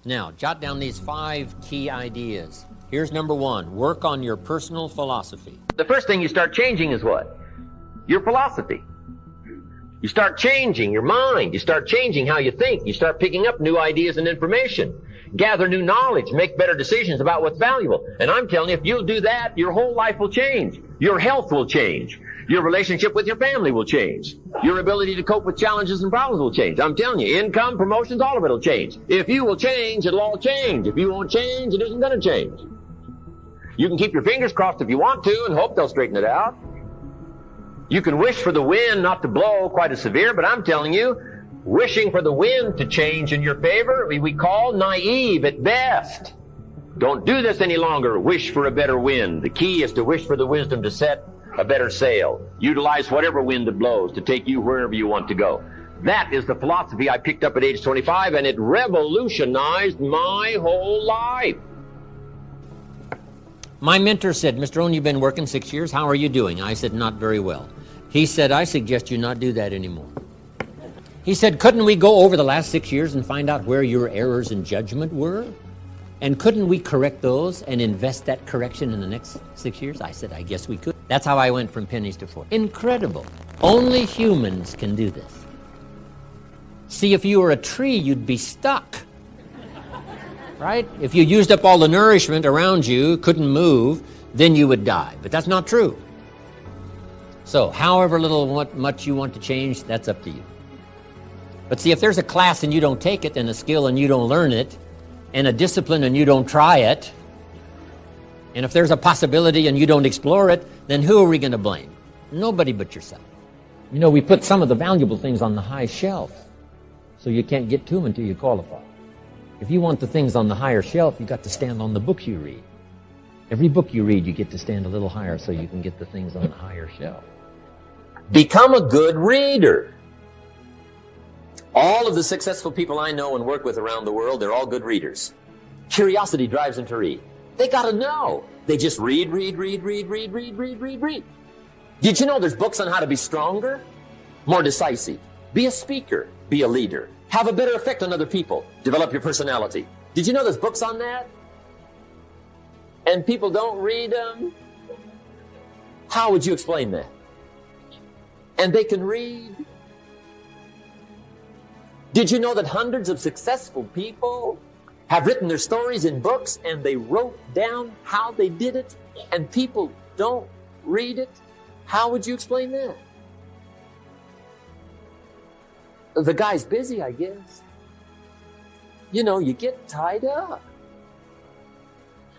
Now, jot down these 5 key ideas. Here's number 1. Work on your personal philosophy. The first thing you start changing is what? Your philosophy. You start changing your mind. You start changing how you think. You start picking up new ideas and information. Gather new knowledge. Make better decisions about what's valuable. And I'm telling you, if you'll do that, your whole life will change. Your health will change. Your relationship with your family will change. Your ability to cope with challenges and problems will change. I'm telling you, income, promotions, all of it will change. If you will change, it'll all change. If you won't change, it isn't going to change. You can keep your fingers crossed if you want to and hope they'll straighten it out. You can wish for the wind not to blow quite as severe, but I'm telling you, wishing for the wind to change in your favor, we call naive at best. Don't do this any longer. Wish for a better wind. The key is to wish for the wisdom to set a better sail. Utilize whatever wind it blows to take you wherever you want to go. That is the philosophy I picked up at age 25, and it revolutionized my whole life. My mentor said, Mr. Rohn, you've been working 6 years. How are you doing? I said, not very well. He said, I suggest you not do that anymore. He said, couldn't we go over the last 6 years and find out where your errors in judgment were? And couldn't we correct those and invest that correction in the next 6 years? I said, I guess we could. That's how I went from pennies to fortune. Incredible. Only humans can do this. See, if you were a tree, you'd be stuck. Right? If you used up all the nourishment around you, couldn't move, then you would die. But that's not true. So, however much you want to change, that's up to you. But see, if there's a class and you don't take it, and a skill and you don't learn it, and a discipline and you don't try it, and if there's a possibility and you don't explore it, then who are we going to blame? Nobody but yourself. You know, we put some of the valuable things on the high shelf, so you can't get to them until you qualify. If you want the things on the higher shelf, you got to stand on the book you read. Every book you read, you get to stand a little higher so you can get the things on the higher shelf. Become a good reader. All of the successful people I know and work with around the world, they're all good readers. Curiosity drives them to read. They got to know. They just read. Did you know there's books on how to be stronger, more decisive, be a speaker, be a leader, have a better effect on other people, develop your personality? Did you know there's books on that? And people don't read them? How would you explain that? And they can read. Did you know that hundreds of successful people have written their stories in books and they wrote down how they did it and people don't read it? How would you explain that? The guy's busy, I guess. You know, you get tied up.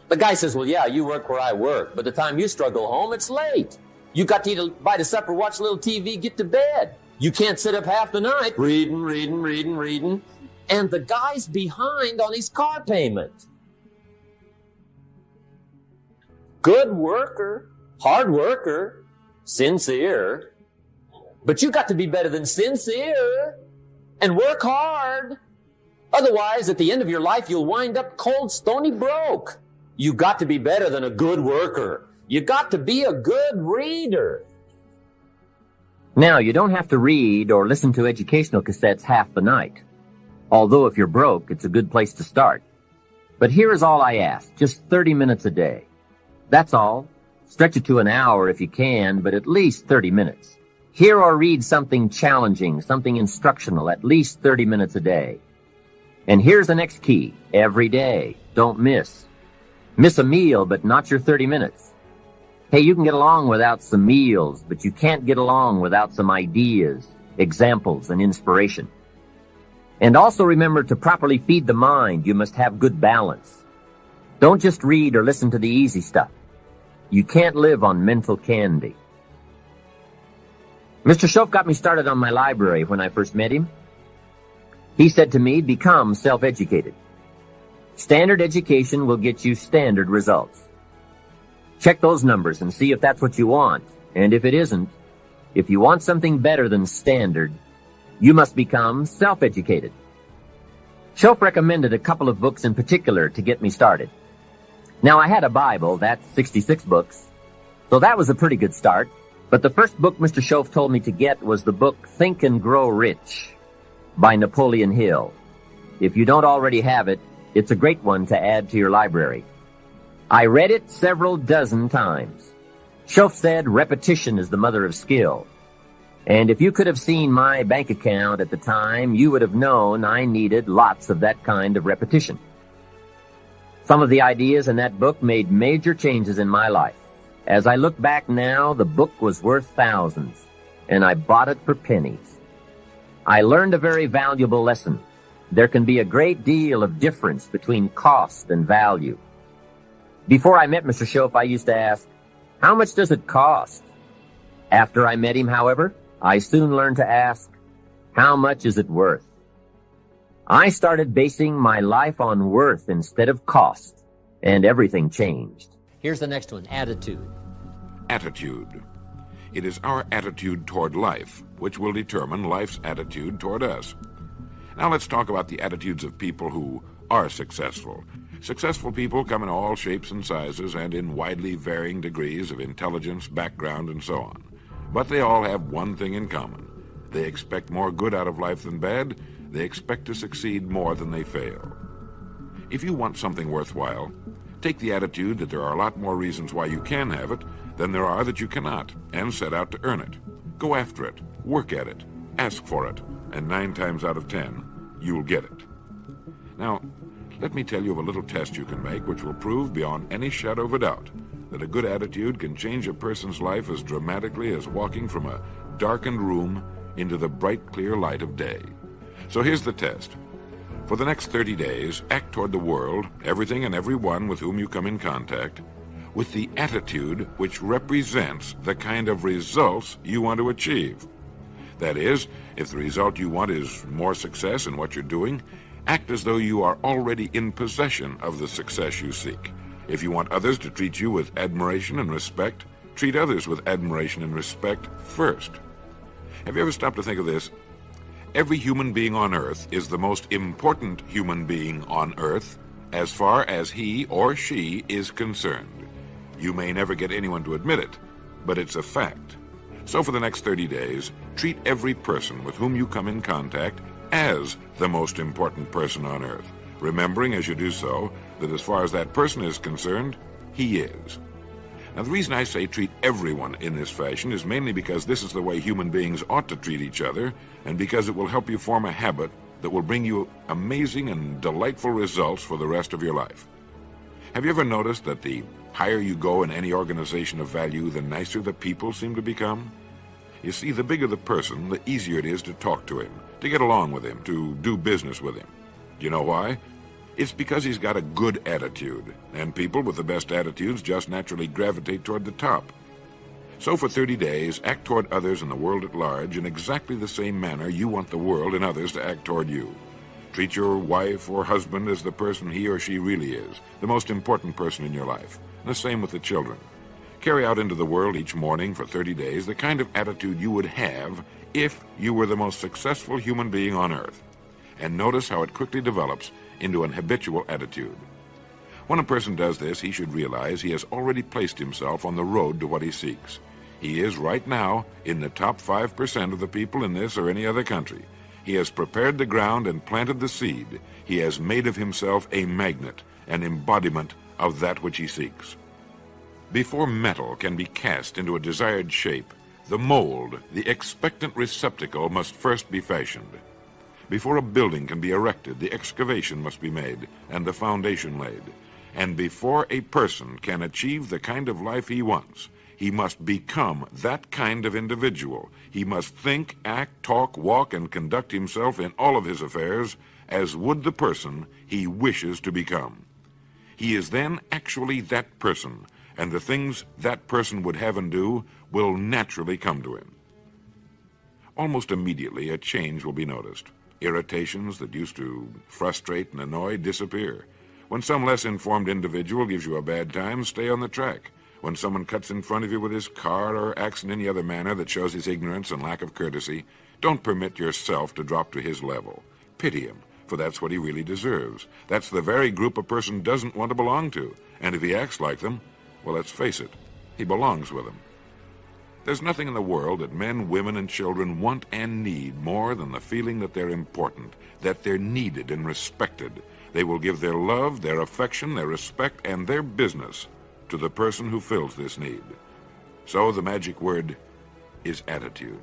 The guy says, well, yeah, you work where I work, but the time you struggle home, it's late. You got to eat a bite of supper, watch a little TV, get to bed. You can't sit up half the night reading. And the guy's behind on his car payment. Good worker, hard worker, sincere. But you got to be better than sincere and work hard. Otherwise, at the end of your life, you'll wind up cold, stony broke. You got to be better than a good worker. You got to be a good reader. Now, you don't have to read or listen to educational cassettes half the night. Although if you're broke, it's a good place to start. But here is all I ask, just 30 minutes a day. That's all. Stretch it to an hour if you can, but at least 30 minutes. Hear or read something challenging, something instructional, at least 30 minutes a day. And here's the next key. Every day. Don't miss. Miss a meal, but not your 30 minutes. Hey, you can get along without some meals, but you can't get along without some ideas, examples, and inspiration. And also remember to properly feed the mind. You must have good balance. Don't just read or listen to the easy stuff. You can't live on mental candy. Mr. Shoaff got me started on my library when I first met him. He said to me, become self-educated. Standard education will get you standard results. Check those numbers and see if that's what you want. And if it isn't, if you want something better than standard, you must become self-educated. Shoaff recommended a couple of books in particular to get me started. Now, I had a Bible, that's 66 books, so that was a pretty good start. But the first book Mr. Shoaff told me to get was the book Think and Grow Rich by Napoleon Hill. If you don't already have it, It's a great one to add to your library. I read it several dozen times. Shoaff said repetition is the mother of skill. And if you could have seen my bank account at the time, you would have known I needed lots of that kind of repetition. Some of the ideas in that book made major changes in my life. As I look back now, the book was worth thousands, and I bought it for pennies. I learned a very valuable lesson. There can be a great deal of difference between cost and value. Before I met Mr. Shoaff, I used to ask, how much does it cost? After I met him, however, I soon learned to ask, how much is it worth? I started basing my life on worth instead of cost, and everything changed. Here's the next one, attitude. Attitude. It is our attitude toward life which will determine life's attitude toward us. Now let's talk about the attitudes of people who are successful. Successful people come in all shapes and sizes and in widely varying degrees of intelligence, background, and so on. But they all have one thing in common. They expect more good out of life than bad. They expect to succeed more than they fail. If you want something worthwhile, take the attitude that there are a lot more reasons why you can have it than there are that you cannot, and set out to earn it. Go after it, work at it, ask for it, and 9 times out of 10, you'll get it. Now, let me tell you of a little test you can make which will prove beyond any shadow of a doubt that a good attitude can change a person's life as dramatically as walking from a darkened room into the bright, clear light of day. So here's the test. For the next 30 days, act toward the world, everything and everyone with whom you come in contact, with the attitude which represents the kind of results you want to achieve. That is, if the result you want is more success in what you're doing, act as though you are already in possession of the success you seek. If you want others to treat you with admiration and respect, treat others with admiration and respect first. Have you ever stopped to think of this? Every human being on earth is the most important human being on earth as far as he or she is concerned. You may never get anyone to admit it, but it's a fact. So for the next 30 days, treat every person with whom you come in contact as the most important person on earth, remembering as you do so that as far as that person is concerned, he is. Now, the reason I say treat everyone in this fashion is mainly because this is the way human beings ought to treat each other, and because it will help you form a habit that will bring you amazing and delightful results for the rest of your life. Have you ever noticed that the higher you go in any organization of value, the nicer the people seem to become? You see, the bigger the person, the easier it is to talk to him, to get along with him, to do business with him. Do you know why? It's because he's got a good attitude, and people with the best attitudes just naturally gravitate toward the top. So for 30 days, act toward others and the world at large in exactly the same manner you want the world and others to act toward you. Treat your wife or husband as the person he or she really is, the most important person in your life. And the same with the children. Carry out into the world each morning for 30 days the kind of attitude you would have if you were the most successful human being on earth. And notice how it quickly develops into an habitual attitude. When a person does this, he should realize he has already placed himself on the road to what he seeks. He is right now in the top 5% of the people in this or any other country. He has prepared the ground and planted the seed. He has made of himself a magnet, an embodiment of that which he seeks. Before metal can be cast into a desired shape, the mold, the expectant receptacle, must first be fashioned. Before a building can be erected, the excavation must be made and the foundation laid. And before a person can achieve the kind of life he wants, he must become that kind of individual. He must think, act, talk, walk, and conduct himself in all of his affairs as would the person he wishes to become. He is then actually that person, and the things that person would have and do will naturally come to him. Almost immediately, a change will be noticed. Irritations that used to frustrate and annoy disappear. When some less informed individual gives you a bad time, stay on the track. When someone cuts in front of you with his car or acts in any other manner that shows his ignorance and lack of courtesy, don't permit yourself to drop to his level. Pity him, for that's what he really deserves. That's the very group a person doesn't want to belong to. And if he acts like them, well, let's face it, he belongs with them. There's nothing in the world that men, women, and children want and need more than the feeling that they're important, that they're needed and respected, They will give their love, their affection, their respect, and their business to the person who fills this need. So the magic word is attitude.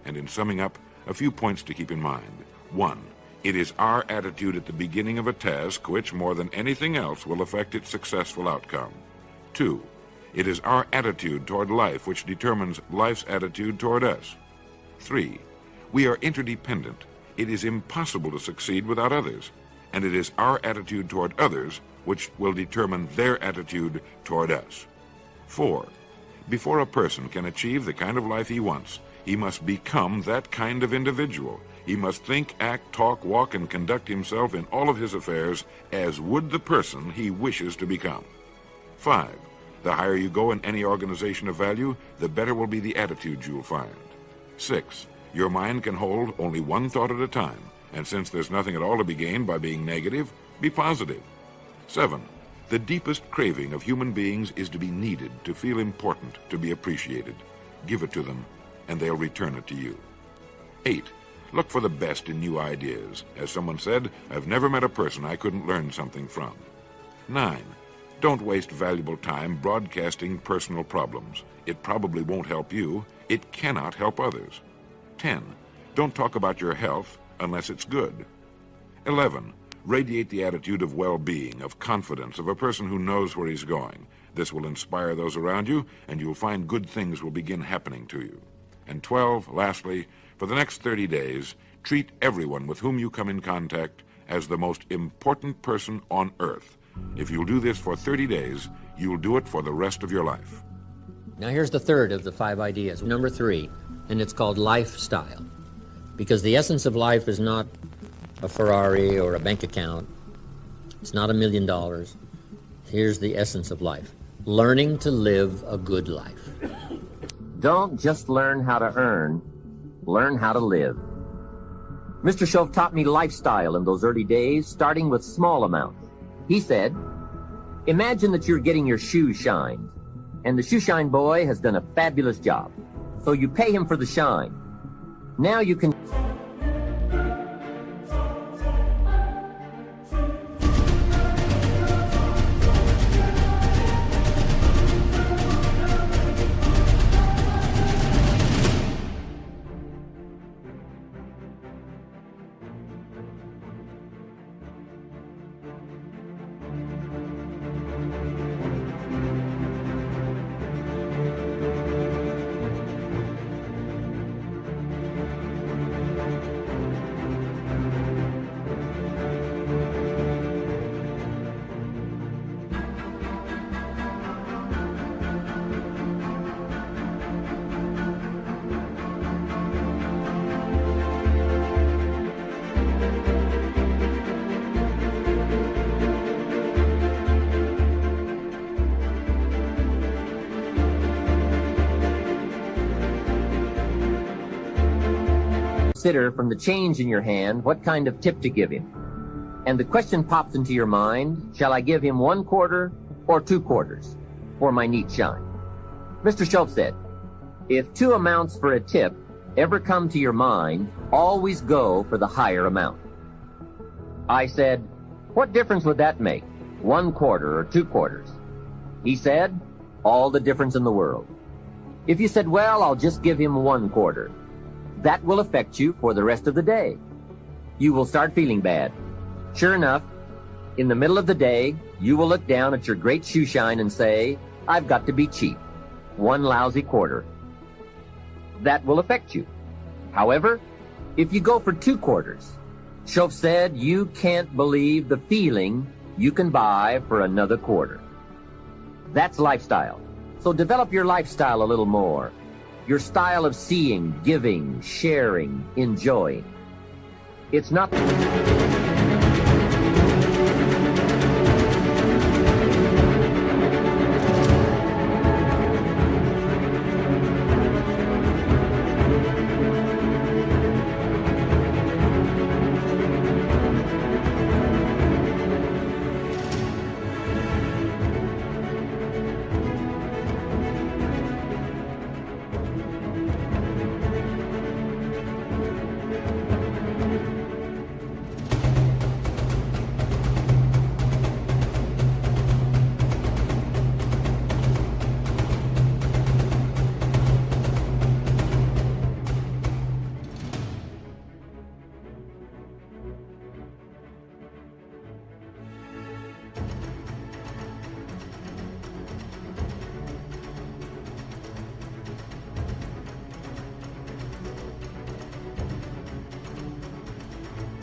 And in summing up, a few points to keep in mind. 1. It is our attitude at the beginning of a task which, more than anything else, will affect its successful outcome. 2. It is our attitude toward life which determines life's attitude toward us. 3. We are interdependent. It is impossible to succeed without others, and it is our attitude toward others which will determine their attitude toward us. 4. Before a person can achieve the kind of life he wants, he must become that kind of individual. He must think, act, talk, walk, and conduct himself in all of his affairs as would the person he wishes to become. 5. The higher you go in any organization of value, the better will be the attitudes you'll find. 6. Your mind can hold only one thought at a time, and since there's nothing at all to be gained by being negative, be positive. 7. The deepest craving of human beings is to be needed, to feel important, to be appreciated. Give it to them, and they'll return it to you. 8. Look for the best in new ideas. As someone said, I've never met a person I couldn't learn something from. 9. Don't waste valuable time broadcasting personal problems. It probably won't help you. It cannot help others. 10. Don't talk about your health unless it's good. 11. Radiate the attitude of well-being, of confidence, of a person who knows where he's going. This will inspire those around you, and you'll find good things will begin happening to you. And 12, lastly, for the next 30 days, treat everyone with whom you come in contact as the most important person on earth. If you'll do this for 30 days, you'll do it for the rest of your life. Now here's the third of the 5 ideas, number 3, and it's called lifestyle. Because the essence of life is not a Ferrari or a bank account. It's not $1 million. Here's the essence of life. Learning to live a good life. Don't just learn how to earn, learn how to live. Mr. Shove taught me lifestyle in those early days, starting with small amounts. He said, imagine that you're getting your shoes shined, and the shoe shine boy has done a fabulous job. So you pay him for the shine. Now you can... Consider from the change in your hand what kind of tip to give him. And the question pops into your mind, shall I give him 1 quarter or 2 quarters for my neat shine? Mr. Schultz said, if 2 amounts for a tip ever come to your mind, always go for the higher amount. I said, what difference would that make, 1 quarter or 2 quarters? He said, all the difference in the world. If you said, well, I'll just give him 1 quarter, that will affect you for the rest of the day. You will start feeling bad. Sure enough, in the middle of the day, you will look down at your great shoe shine and say, I've got to be cheap. 1 lousy quarter. That will affect you. However, if you go for 2 quarters, Schoaf said you can't believe the feeling you can buy for another quarter. That's lifestyle. So develop your lifestyle a little more. Your style of seeing, giving, sharing, enjoying. It's not...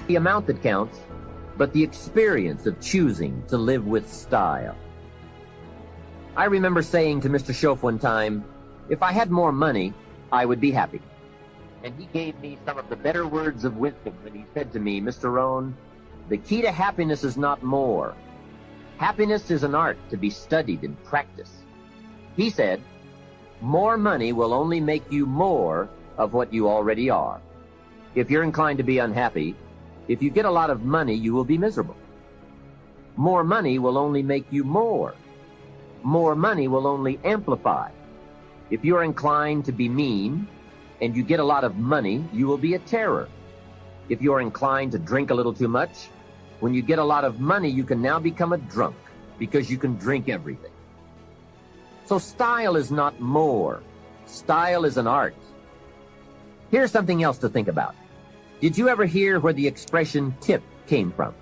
the amount that counts, but the experience of choosing to live with style. I remember saying to Mr. Schoaf one time, if I had more money, I would be happy. And he gave me some of the better words of wisdom when he said to me, Mr. Rohn, the key to happiness is not more. Happiness is an art to be studied and practiced. He said, more money will only make you more of what you already are. If you're inclined to be unhappy, if you get a lot of money, you will be miserable. More money will only make you more. More money will only amplify. If you're inclined to be mean and you get a lot of money, you will be a terror. If you're inclined to drink a little too much, when you get a lot of money, you can now become a drunk because you can drink everything. So style is not more. Style is an art. Here's something else to think about. Did you ever hear where the expression tip came from?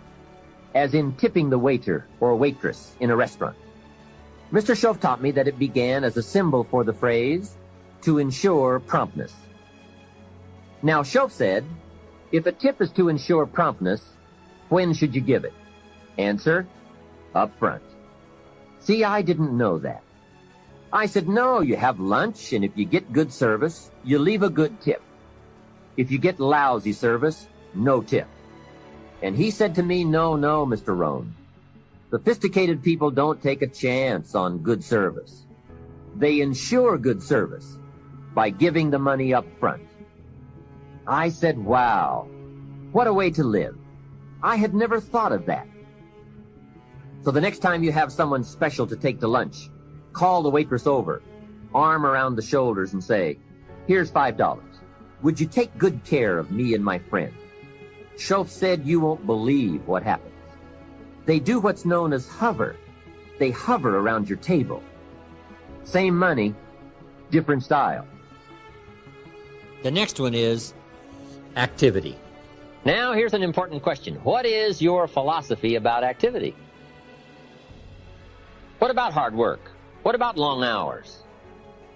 As in tipping the waiter or waitress in a restaurant. Mr. Schoaf taught me that it began as a symbol for the phrase, to ensure promptness. Now, Schoaf said, if a tip is to ensure promptness, when should you give it? Answer, up front. See, I didn't know that. I said, no, you have lunch, and if you get good service, you leave a good tip. If you get lousy service, no tip. And he said to me, no, Mr. Rohn. Sophisticated people don't take a chance on good service. They ensure good service by giving the money up front. I said, wow, what a way to live. I had never thought of that. So the next time you have someone special to take to lunch, call the waitress over, arm around the shoulders and say, here's $5. Would you take good care of me and my friend? Schoaf said you won't believe what happens. They do what's known as hover. They hover around your table. Same money, different style. The next one is activity. Now here's an important question. What is your philosophy about activity? What about hard work? What about long hours?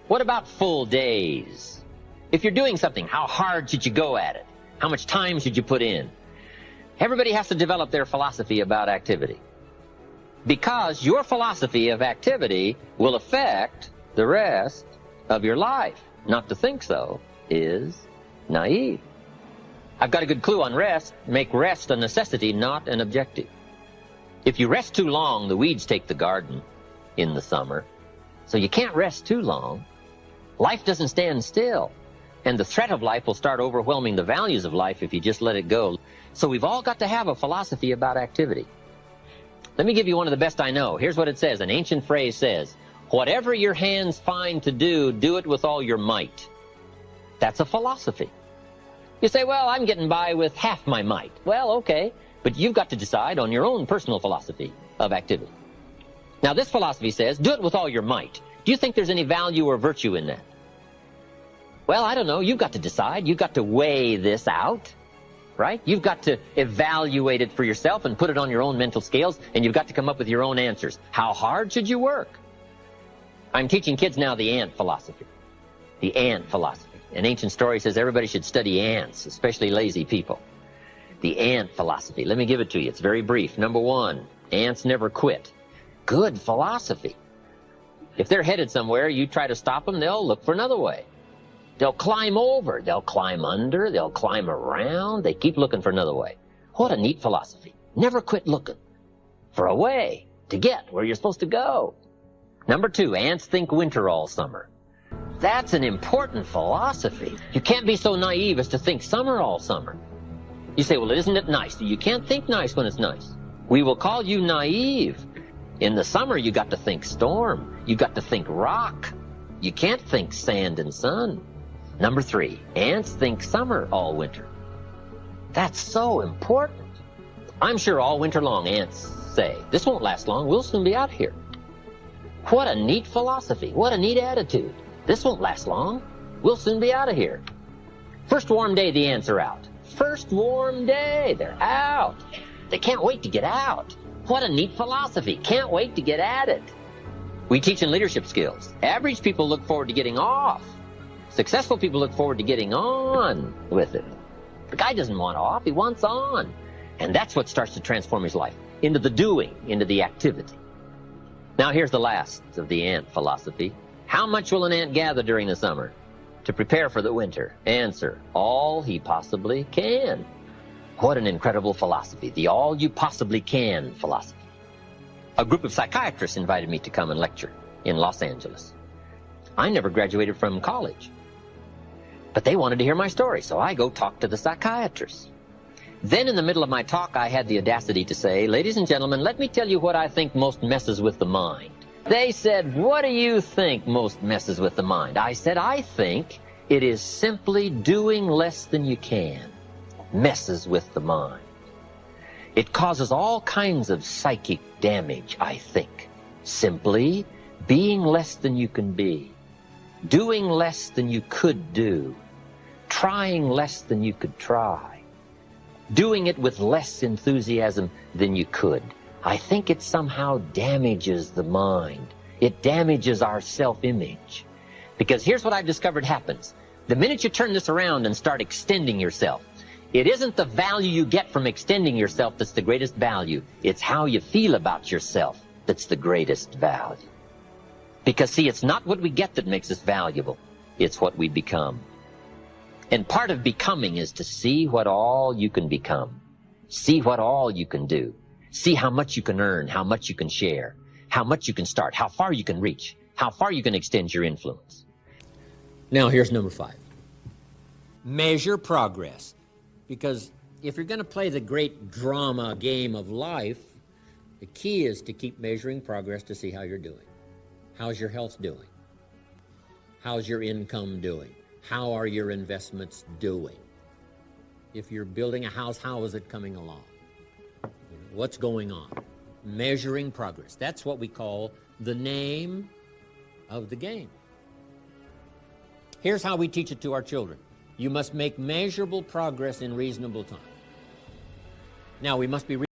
What about full days? If you're doing something, how hard should you go at it? How much time should you put in? Everybody has to develop their philosophy about activity. Because your philosophy of activity will affect the rest of your life. Not to think so is naive. I've got a good clue on rest. Make rest a necessity, not an objective. If you rest too long, the weeds take the garden in the summer. So you can't rest too long. Life doesn't stand still. And the threat of life will start overwhelming the values of life if you just let it go. So we've all got to have a philosophy about activity. Let me give you one of the best I know. Here's what it says. An ancient phrase says, whatever your hands find to do, do it with all your might. That's a philosophy. You say, well, I'm getting by with half my might. Well, okay, but you've got to decide on your own personal philosophy of activity. Now, this philosophy says, do it with all your might. Do you think there's any value or virtue in that? Well, I don't know. You've got to decide. You've got to weigh this out, right? You've got to evaluate it for yourself and put it on your own mental scales, and you've got to come up with your own answers. How hard should you work? I'm teaching kids now the ant philosophy. The ant philosophy. An ancient story says everybody should study ants, especially lazy people. The ant philosophy. Let me give it to you. It's very brief. Number one, ants never quit. Good philosophy. If they're headed somewhere, you try to stop them, they'll look for another way. They'll climb over, they'll climb under, they'll climb around, they keep looking for another way. What a neat philosophy. Never quit looking for a way to get where you're supposed to go. Number two, ants think winter all summer. That's an important philosophy. You can't be so naive as to think summer all summer. You say, well, isn't it nice? You can't think nice when it's nice. We will call you naive. In the summer, you got to think storm. You got to think rock. You can't think sand and sun. Number three, ants think summer all winter. That's so important. I'm sure all winter long ants say, this won't last long, we'll soon be out here. What a neat philosophy, what a neat attitude. This won't last long, we'll soon be out of here. First warm day, the ants are out. First warm day, they're out. They can't wait to get out. What a neat philosophy, can't wait to get at it. We teach in leadership skills. Average people look forward to getting off. Successful people look forward to getting on with it. The guy doesn't want off, he wants on. And that's what starts to transform his life into the doing, into the activity. Now here's the last of the ant philosophy. How much will an ant gather during the summer to prepare for the winter? Answer, all he possibly can. What an incredible philosophy, the all you possibly can philosophy. A group of psychiatrists invited me to come and lecture in Los Angeles. I never graduated from college, but they wanted to hear my story, so I go talk to the psychiatrists. Then in the middle of my talk, I had the audacity to say, ladies and gentlemen, let me tell you what I think most messes with the mind. They said, what do you think most messes with the mind? I said, I think it is simply doing less than you can messes with the mind. It causes all kinds of psychic damage, I think. Simply being less than you can be, doing less than you could do, trying less than you could try, doing it with less enthusiasm than you could. I think it somehow damages the mind. It damages our self-image. Because here's what I've discovered happens. The minute you turn this around and start extending yourself, it isn't the value you get from extending yourself that's the greatest value. It's how you feel about yourself that's the greatest value. Because, see, it's not what we get that makes us valuable. It's what we become. And part of becoming is to see what all you can become. See what all you can do. See how much you can earn, how much you can share, how much you can start, how far you can reach, how far you can extend your influence. Now here's number 5. Measure progress. Because if you're going to play the great drama game of life, the key is to keep measuring progress to see how you're doing. How's your health doing? How's your income doing? How are your investments doing? If you're building a house, how is it coming along? What's going on? Measuring progress. That's what we call the name of the game. Here's how we teach it to our children. You must make measurable progress in reasonable time. Now, we must be